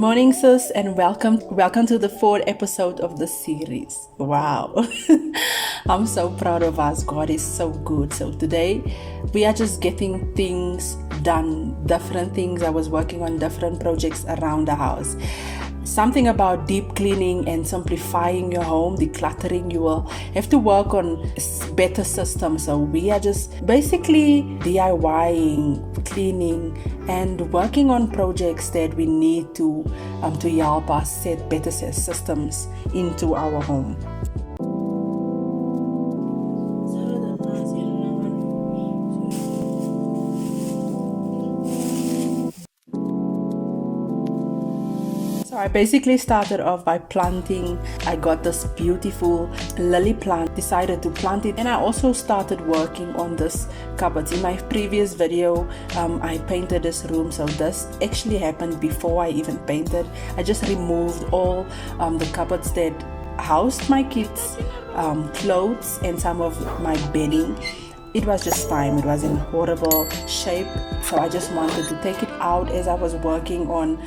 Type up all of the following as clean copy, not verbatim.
morning, sis, and welcome to the fourth episode of the series. Wow. I'm so proud of us. God is so good. So today we are just getting things done, different things. I was working on different projects around the house. Something about deep cleaning and simplifying your home, decluttering. You will have to work on better systems. So we are just basically DIYing, cleaning, and working on projects that we need to help us set better systems into our home. So I basically started off by planting. I got this beautiful lily plant, decided to plant it, and I also started working on this cupboards. In my previous video, I painted this room, so this actually happened before I even painted. I just removed all the cupboards that housed my kids' clothes and some of my bedding. It was just time. It was in horrible shape, so I just wanted to take it out as I was working on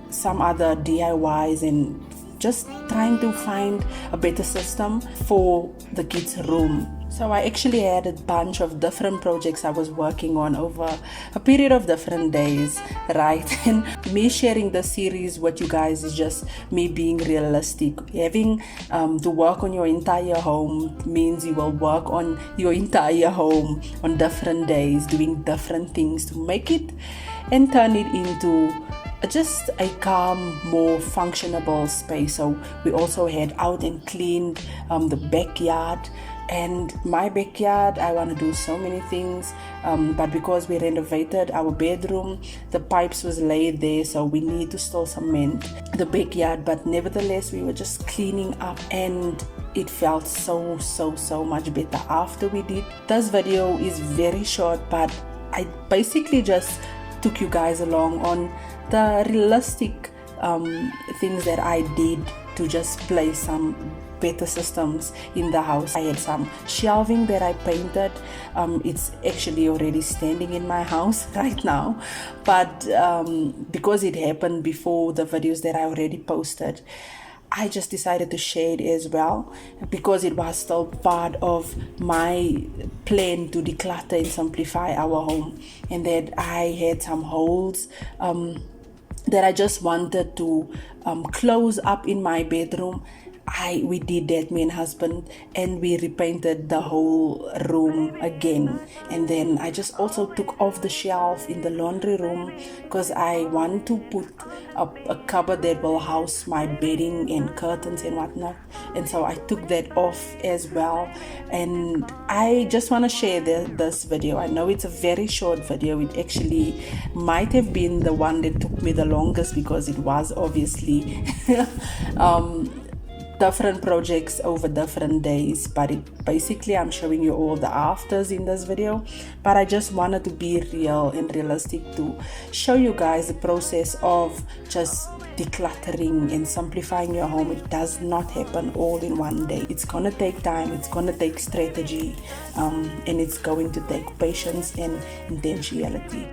some other DIYs and just trying to find a better system for the kids' room. So I actually had a bunch of different projects I was working on over a period of different days, right? And me sharing the series with you guys is just me being realistic. Having to work on your entire home means you will work on your entire home on different days, doing different things to make it and turn it into just a calm, more functionable space. So we also head out and cleaned the backyard. And my backyard, I want to do so many things, but because we renovated our bedroom, the pipes was laid there, so we need to still cement the backyard. But nevertheless, we were just cleaning up, and it felt so much better after we did. This video is very short, but I basically just took you guys along on the realistic things that I did to just place some better systems in the house. I had some shelving that I painted. It's actually already standing in my house right now, but because it happened before the videos that I already posted, I just decided to share it as well, because it was still part of my plan to declutter and simplify our home, and that I had some holes that I just wanted to close up in my bedroom. We did that, me and husband, and we repainted the whole room again. And then I just also took off the shelf in the laundry room, because I want to put a cupboard that will house my bedding and curtains and whatnot. And so I took that off as well. And I just want to share this video. I know it's a very short video. It actually might have been the one that took me the longest, because it was obviously different projects over different days, but basically I'm showing you all the afters in this video. But I just wanted to be real and realistic to show you guys the process of just decluttering and simplifying your home. It does not happen all in one day. It's gonna take time, it's gonna take strategy, and it's going to take patience and intentionality.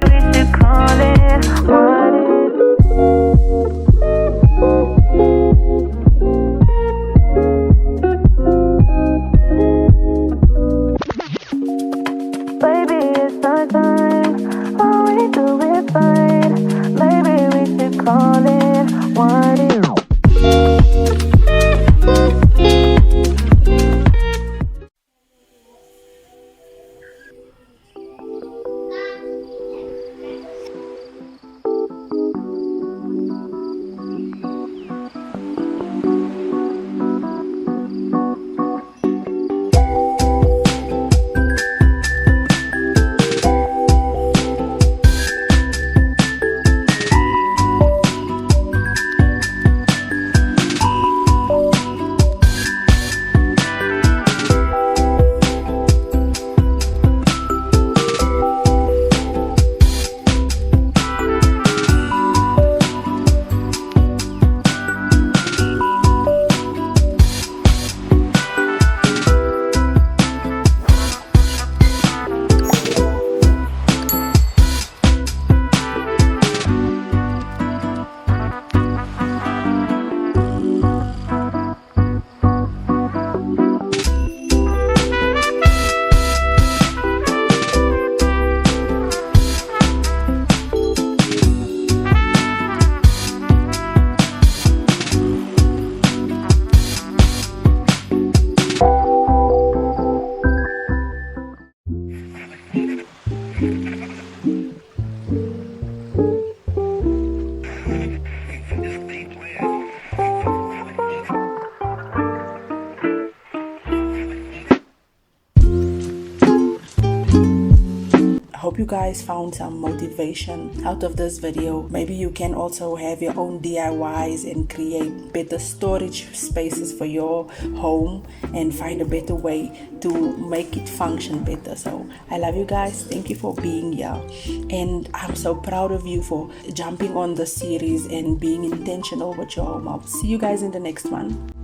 Hope you guys found some motivation out of this video. Maybe you can also have your own DIYs and create better storage spaces for your home and find a better way to make it function better. So I love you guys. Thank you for being here, and I'm so proud of you for jumping on the series and being intentional with your home. I'll see you guys in the next one.